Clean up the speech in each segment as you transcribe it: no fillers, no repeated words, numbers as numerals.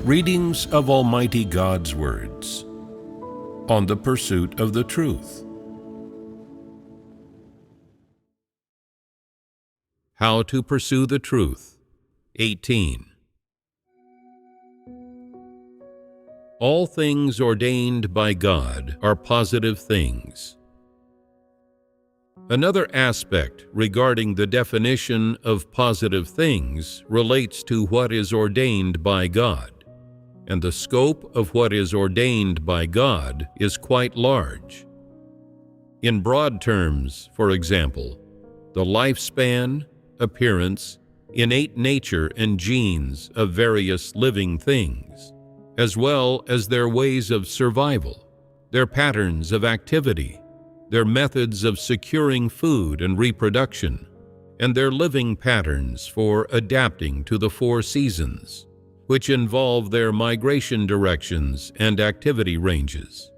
Readings of Almighty God's words on the pursuit of the truth. How to pursue the truth. 18. All things ordained by God are positive things. Another aspect regarding the definition of positive things relates to what is ordained by God, and the scope of what is ordained by God is quite large. In broad terms, for example, the lifespan, appearance, innate nature and genes of various living things, as well as their ways of survival, their patterns of activity, their methods of securing food and reproduction, and their living patterns for adapting to the 4 seasons, which involve their migration directions and activity ranges.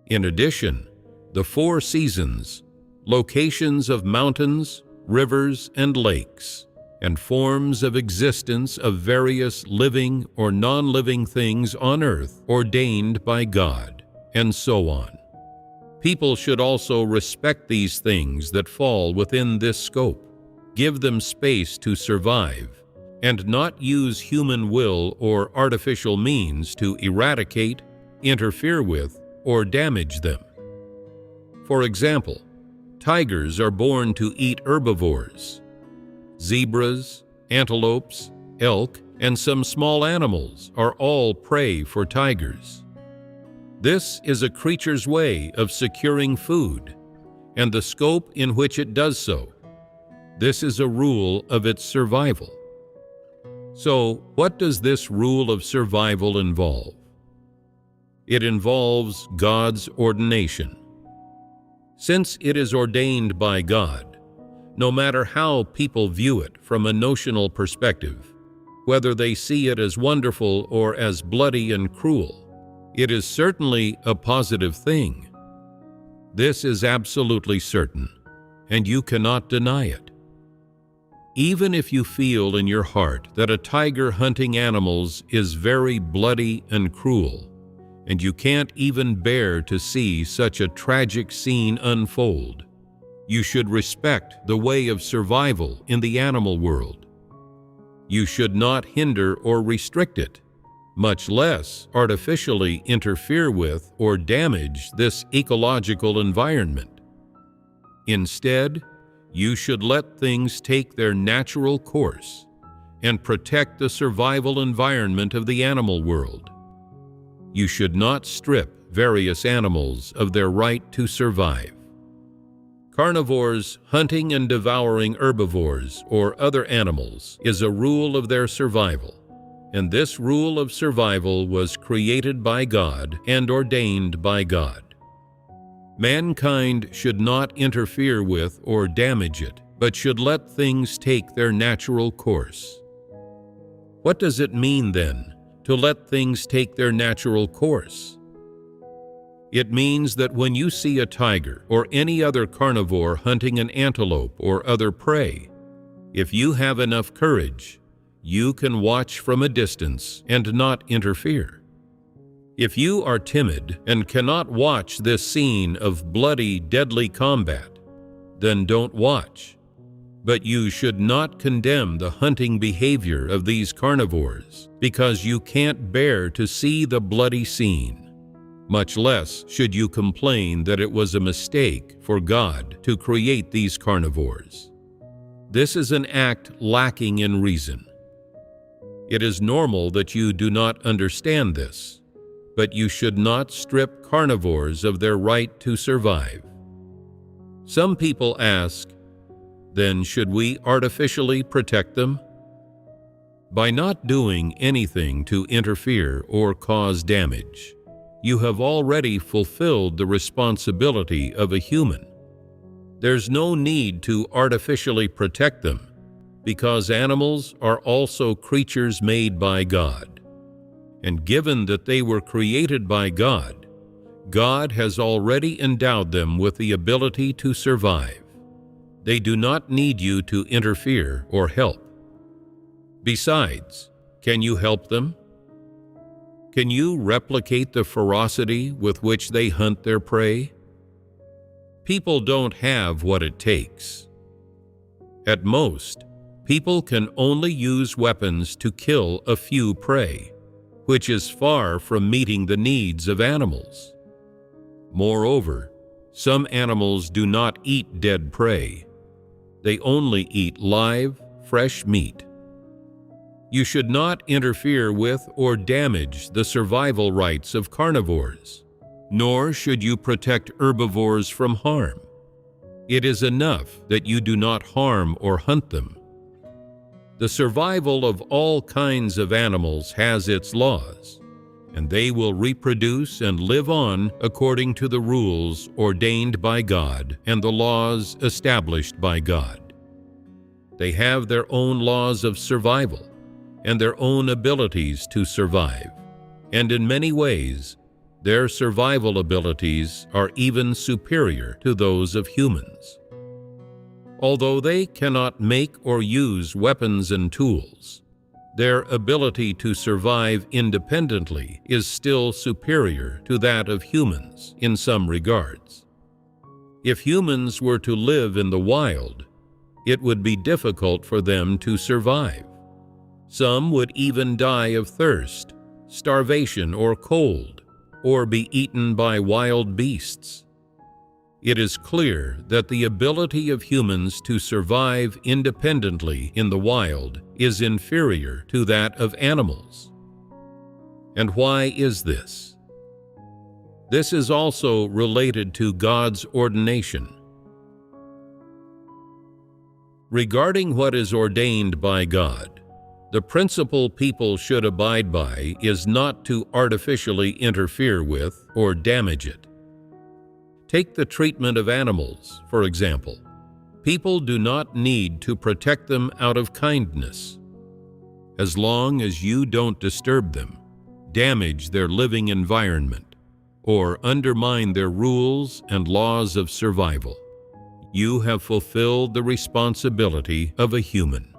In addition, the 4 seasons, locations of mountains, rivers, and lakes, and forms of existence of various living or non-living things on earth ordained by God, and so on. People should also respect these things that fall within this scope, give them space to survive, and not use human will or artificial means to eradicate, interfere with, or damage them. For example, tigers are born to eat herbivores. Zebras, antelopes, elk, and some small animals are all prey for tigers. This is a creature's way of securing food, and the scope in which it does so. This is a rule of its survival. So, what does this rule of survival involve? It involves God's ordination. Since it is ordained by God, no matter how people view it from a notional perspective, whether they see it as wonderful or as bloody and cruel, it is certainly a positive thing. This is absolutely certain, and you cannot deny it. Even if you feel in your heart that a tiger hunting animals is very bloody and cruel, and you can't even bear to see such a tragic scene unfold, you should respect the way of survival in the animal world. You should not hinder or restrict it, much less artificially interfere with or damage this ecological environment. Instead, you should let things take their natural course and protect the survival environment of the animal world. You should not strip various animals of their right to survive. Carnivores hunting and devouring herbivores or other animals is a rule of their survival, and this rule of survival was created by God and ordained by God. Mankind should not interfere with or damage it, but should let things take their natural course. What does it mean, then, to let things take their natural course? It means that when you see a tiger or any other carnivore hunting an antelope or other prey, if you have enough courage, you can watch from a distance and not interfere. If you are timid and cannot watch this scene of bloody, deadly combat, then don't watch. But you should not condemn the hunting behavior of these carnivores because you can't bear to see the bloody scene. Much less should you complain that it was a mistake for God to create these carnivores. This is an act lacking in reason. It is normal that you do not understand this, but you should not strip carnivores of their right to survive. Some people ask, then should we artificially protect them? By not doing anything to interfere or cause damage, you have already fulfilled the responsibility of a human. There's no need to artificially protect them, because animals are also creatures made by God. And given that they were created by God, God has already endowed them with the ability to survive. They do not need you to interfere or help. Besides, can you help them? Can you replicate the ferocity with which they hunt their prey? People don't have what it takes. At most, people can only use weapons to kill a few prey, which is far from meeting the needs of animals. Moreover, some animals do not eat dead prey. They only eat live, fresh meat. You should not interfere with or damage the survival rights of carnivores, nor should you protect herbivores from harm. It is enough that you do not harm or hunt them. The survival of all kinds of animals has its laws, and they will reproduce and live on according to the rules ordained by God and the laws established by God. They have their own laws of survival and their own abilities to survive, and in many ways, their survival abilities are even superior to those of humans. Although they cannot make or use weapons and tools, their ability to survive independently is still superior to that of humans in some regards. If humans were to live in the wild, it would be difficult for them to survive. Some would even die of thirst, starvation, or cold, or be eaten by wild beasts. It is clear that the ability of humans to survive independently in the wild is inferior to that of animals. And why is this? This is also related to God's ordination. Regarding what is ordained by God, the principle people should abide by is not to artificially interfere with or damage it. Take the treatment of animals, for example. People do not need to protect them out of kindness. As long as you don't disturb them, damage their living environment, or undermine their rules and laws of survival, you have fulfilled the responsibility of a human.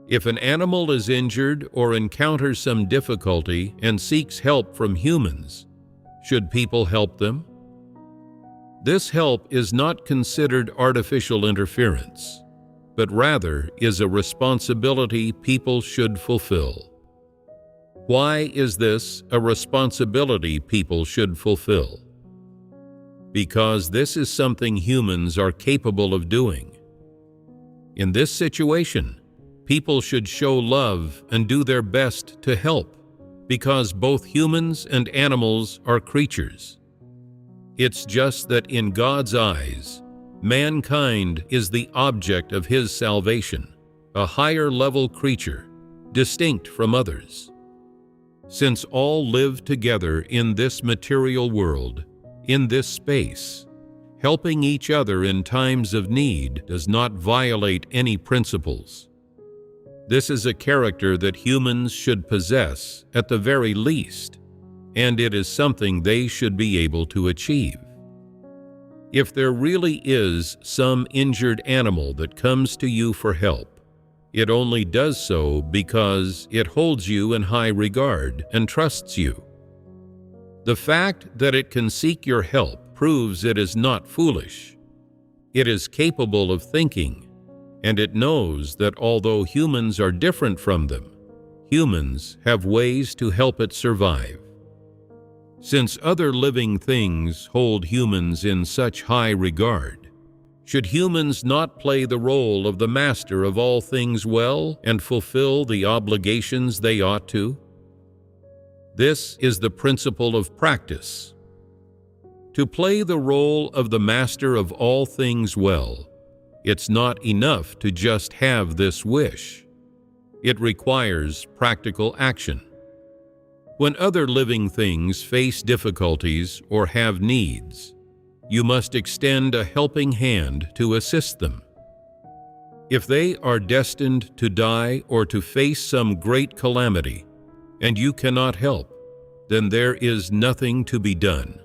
If an animal is injured or encounters some difficulty and seeks help from humans, should people help them? This help is not considered artificial interference, but rather is a responsibility people should fulfill. Why is this a responsibility people should fulfill? Because this is something humans are capable of doing. In this situation, people should show love and do their best to help, because both humans and animals are creatures. It's just that in God's eyes, mankind is the object of His salvation, a higher-level creature, distinct from others. Since all live together in this material world, in this space, helping each other in times of need does not violate any principles. This is a character that humans should possess at the very least, and it is something they should be able to achieve. If there really is some injured animal that comes to you for help, it only does so because it holds you in high regard and trusts you. The fact that it can seek your help proves it is not foolish. It is capable of thinking, and it knows that although humans are different from them, humans have ways to help it survive. Since other living things hold humans in such high regard, should humans not play the role of the master of all things well and fulfill the obligations they ought to? This is the principle of practice. To play the role of the master of all things well, it's not enough to just have this wish. It requires practical action. When other living things face difficulties or have needs, you must extend a helping hand to assist them. If they are destined to die or to face some great calamity, and you cannot help, then there is nothing to be done,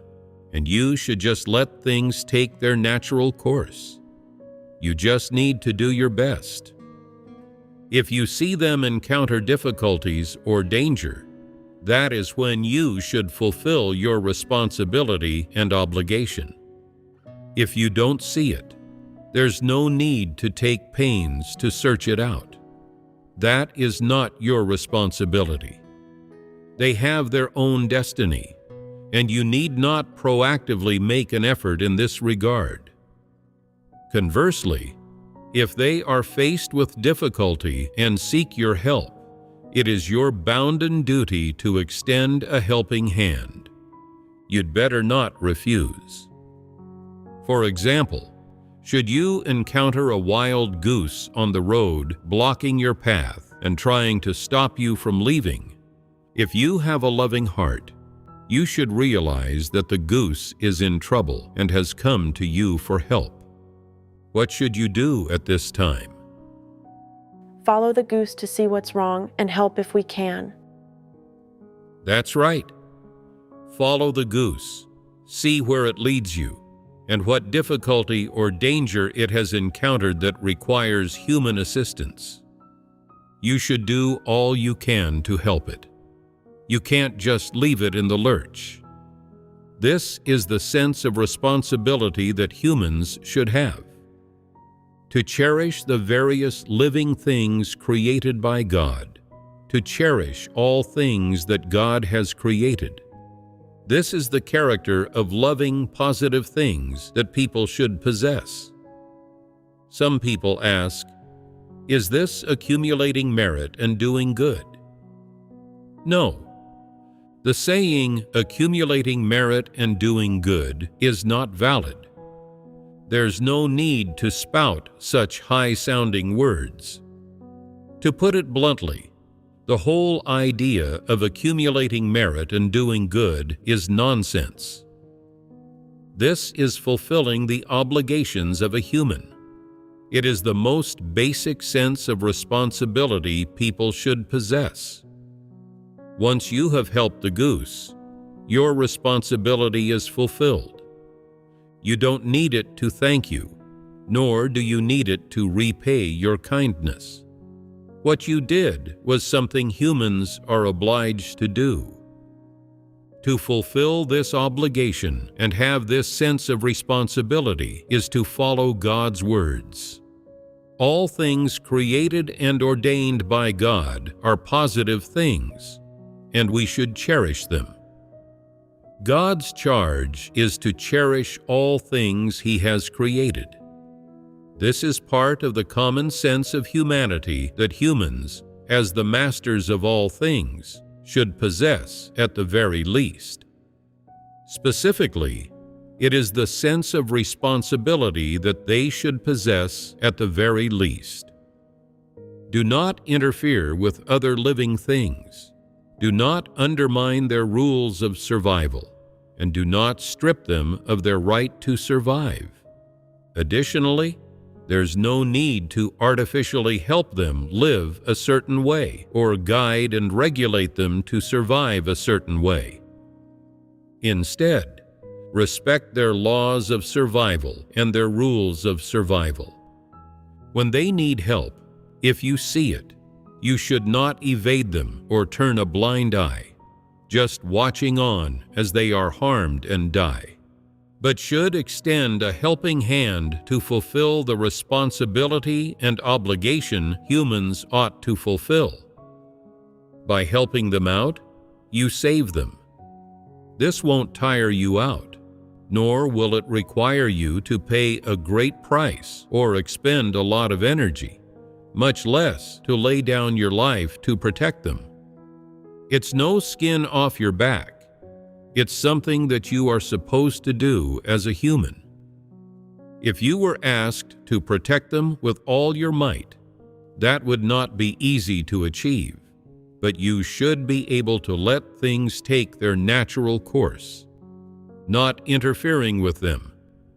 and you should just let things take their natural course. You just need to do your best. If you see them encounter difficulties or danger, that is when you should fulfill your responsibility and obligation. If you don't see it, there's no need to take pains to search it out. That is not your responsibility. They have their own destiny, and you need not proactively make an effort in this regard. Conversely, if they are faced with difficulty and seek your help, it is your bounden duty to extend a helping hand. You'd better not refuse. For example, should you encounter a wild goose on the road blocking your path and trying to stop you from leaving, if you have a loving heart, you should realize that the goose is in trouble and has come to you for help. What should you do at this time? Follow the goose to see what's wrong and help if we can. That's right. Follow the goose, see where it leads you, and what difficulty or danger it has encountered that requires human assistance. You should do all you can to help it. You can't just leave it in the lurch. This is the sense of responsibility that humans should have. To cherish the various living things created by God, to cherish all things that God has created. This is the character of loving, positive things that people should possess. Some people ask, is this accumulating merit and doing good? No. The saying, accumulating merit and doing good, is not valid. There's no need to spout such high-sounding words. To put it bluntly, the whole idea of accumulating merit and doing good is nonsense. This is fulfilling the obligations of a human. It is the most basic sense of responsibility people should possess. Once you have helped the goose, your responsibility is fulfilled. You don't need it to thank you, nor do you need it to repay your kindness. What you did was something humans are obliged to do. To fulfill this obligation and have this sense of responsibility is to follow God's words. All things created and ordained by God are positive things, and we should cherish them. God's charge is to cherish all things He has created. This is part of the common sense of humanity that humans, as the masters of all things, should possess at the very least. Specifically, it is the sense of responsibility that they should possess at the very least. Do not interfere with other living things. Do not undermine their rules of survival, and do not strip them of their right to survive. Additionally, there's no need to artificially help them live a certain way or guide and regulate them to survive a certain way. Instead, respect their laws of survival and their rules of survival. When they need help, if you see it, you should not evade them or turn a blind eye, just watching on as they are harmed and die, but should extend a helping hand to fulfill the responsibility and obligation humans ought to fulfill. By helping them out, you save them. This won't tire you out, nor will it require you to pay a great price or expend a lot of energy, much less to lay down your life to protect them. It's no skin off your back. It's something that you are supposed to do as a human. If you were asked to protect them with all your might, that would not be easy to achieve, but you should be able to let things take their natural course, not interfering with them,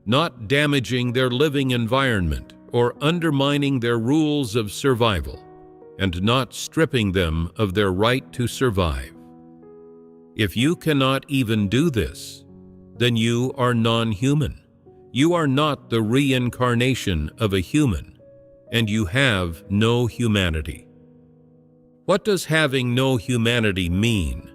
not damaging their living environment or undermining their rules of survival, and not stripping them of their right to survive. If you cannot even do this, then you are non-human. You are not the reincarnation of a human, and you have no humanity. What does having no humanity mean?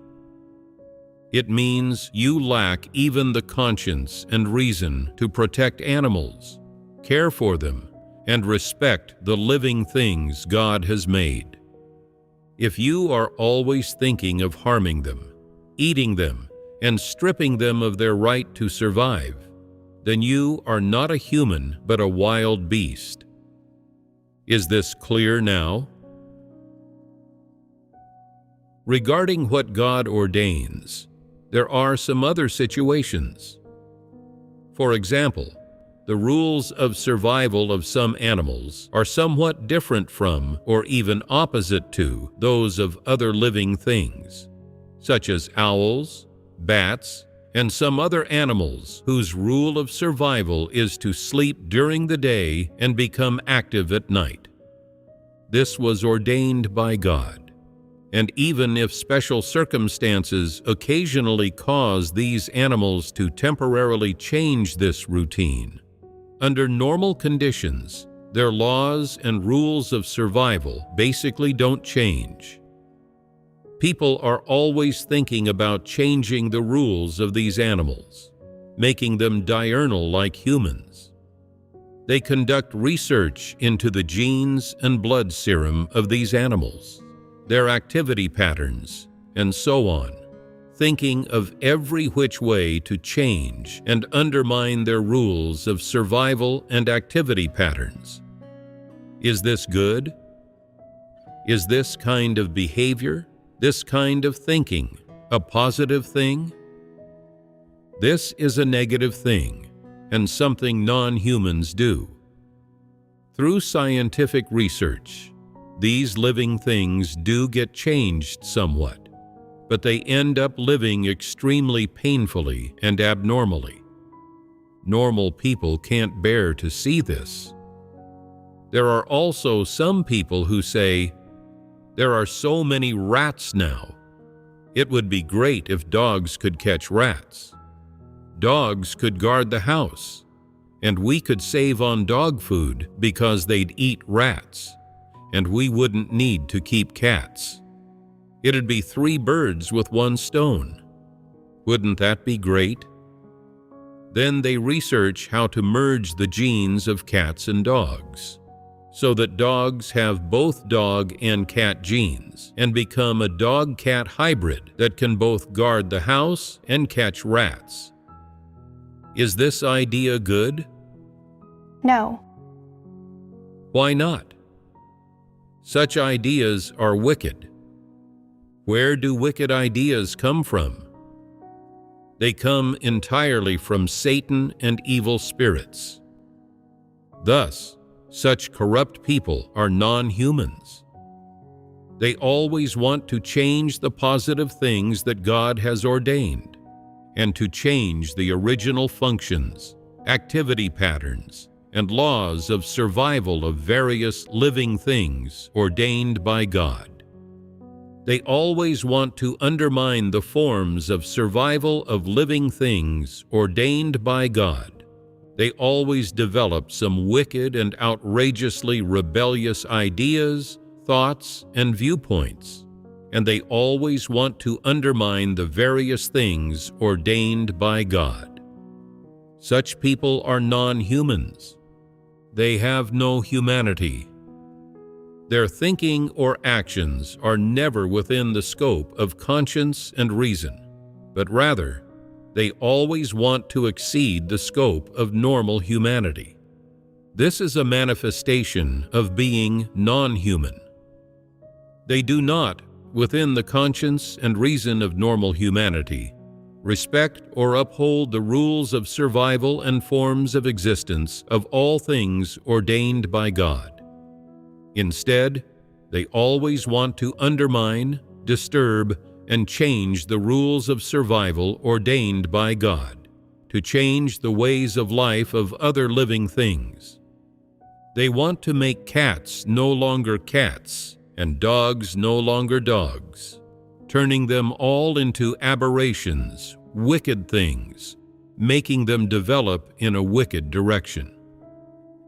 It means you lack even the conscience and reason to protect animals, care for them, and respect the living things God has made. If you are always thinking of harming them, eating them, and stripping them of their right to survive, then you are not a human but a wild beast. Is this clear now? Regarding what God ordains, there are some other situations. For example, the rules of survival of some animals are somewhat different from, or even opposite to, those of other living things, such as owls, bats, and some other animals whose rule of survival is to sleep during the day and become active at night. This was ordained by God, and even if special circumstances occasionally cause these animals to temporarily change this routine, under normal conditions, their laws and rules of survival basically don't change. People are always thinking about changing the rules of these animals, making them diurnal like humans. They conduct research into the genes and blood serum of these animals, their activity patterns, and so on, thinking of every which way to change and undermine their rules of survival and activity patterns. Is this good? Is this kind of behavior, this kind of thinking, a positive thing? This is a negative thing, and something non-humans do. Through scientific research, these living things do get changed somewhat, but they end up living extremely painfully and abnormally. Normal people can't bear to see this. There are also some people who say, "There are so many rats now. It would be great if dogs could catch rats. Dogs could guard the house, and we could save on dog food because they'd eat rats, and we wouldn't need to keep cats. It'd be 3 birds with 1 stone. Wouldn't that be great?" Then they research how to merge the genes of cats and dogs, so that dogs have both dog and cat genes and become a dog-cat hybrid that can both guard the house and catch rats. Is this idea good? No. Why not? Such ideas are wicked. Where do wicked ideas come from? They come entirely from Satan and evil spirits. Thus, such corrupt people are non-humans. They always want to change the positive things that God has ordained, and to change the original functions, activity patterns, and laws of survival of various living things ordained by God. They always want to undermine the forms of survival of living things ordained by God. They always develop some wicked and outrageously rebellious ideas, thoughts, and viewpoints, and they always want to undermine the various things ordained by God. Such people are non-humans. They have no humanity. Their thinking or actions are never within the scope of conscience and reason, but rather, they always want to exceed the scope of normal humanity. This is a manifestation of being non-human. They do not, within the conscience and reason of normal humanity, respect or uphold the rules of survival and forms of existence of all things ordained by God. Instead, they always want to undermine, disturb, and change the rules of survival ordained by God, to change the ways of life of other living things. They want to make cats no longer cats and dogs no longer dogs, turning them all into aberrations, wicked things, making them develop in a wicked direction.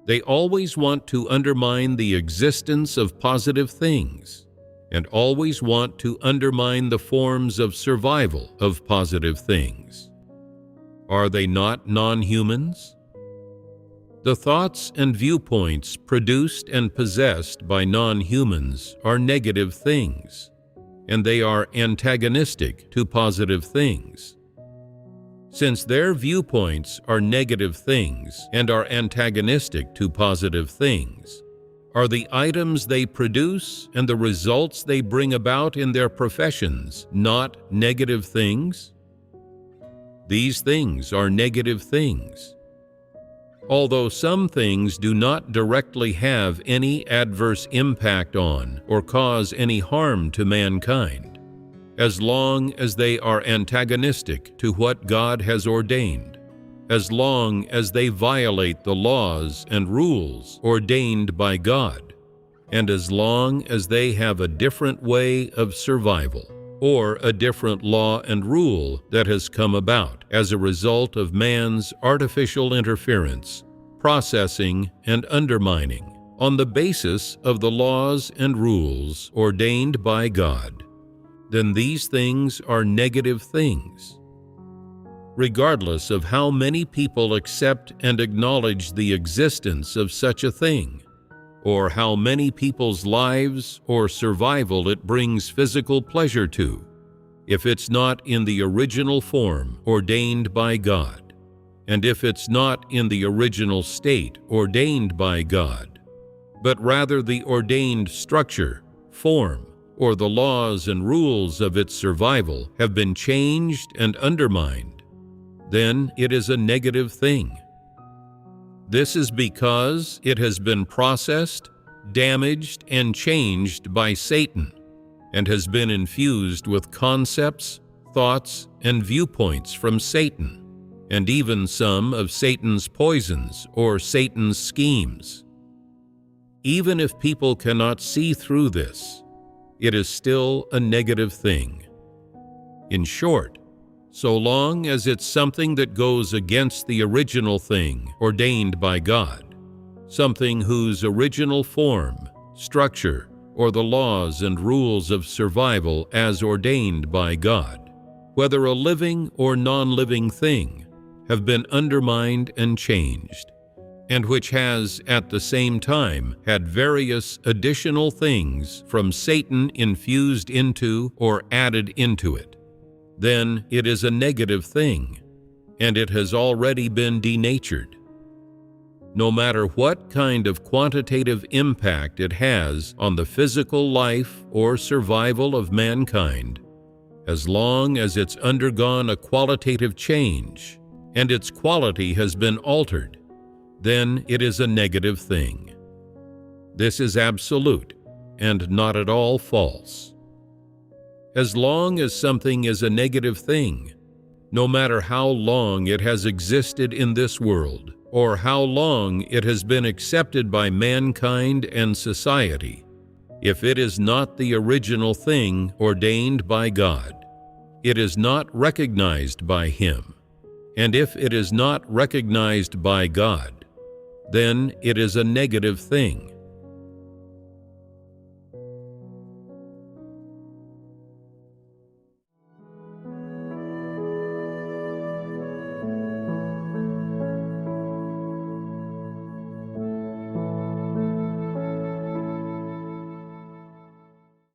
They always want to undermine the existence of positive things and always want to undermine the forms of survival of positive things. Are they not non-humans? The thoughts and viewpoints produced and possessed by non-humans are negative things, and they are antagonistic to positive things. Since their viewpoints are negative things and are antagonistic to positive things, are the items they produce and the results they bring about in their professions not negative things? These things are negative things. Although some things do not directly have any adverse impact on or cause any harm to mankind, as long as they are antagonistic to what God has ordained, as long as they violate the laws and rules ordained by God, and as long as they have a different way of survival, or a different law and rule that has come about as a result of man's artificial interference, processing, and undermining on the basis of the laws and rules ordained by God, then these things are negative things. Regardless of how many people accept and acknowledge the existence of such a thing, or how many people's lives or survival it brings physical pleasure to, if it's not in the original form ordained by God, and if it's not in the original state ordained by God, but rather the ordained structure, form, or the laws and rules of its survival have been changed and undermined, then it is a negative thing. This is because it has been processed, damaged, and changed by Satan, and has been infused with concepts, thoughts, and viewpoints from Satan, and even some of Satan's poisons or Satan's schemes. Even if people cannot see through this, it is still a negative thing. In short, so long as it's something that goes against the original thing ordained by God, something whose original form, structure, or the laws and rules of survival as ordained by God, whether a living or non-living thing, have been undermined and changed, and which has at the same time had various additional things from Satan infused into or added into it, then it is a negative thing, and it has already been denatured. No matter what kind of quantitative impact it has on the physical life or survival of mankind, as long as it's undergone a qualitative change and its quality has been altered, then it is a negative thing. This is absolute and not at all false. As long as something is a negative thing, no matter how long it has existed in this world, or how long it has been accepted by mankind and society, if it is not the original thing ordained by God, it is not recognized by Him. And if it is not recognized by God, then it is a negative thing.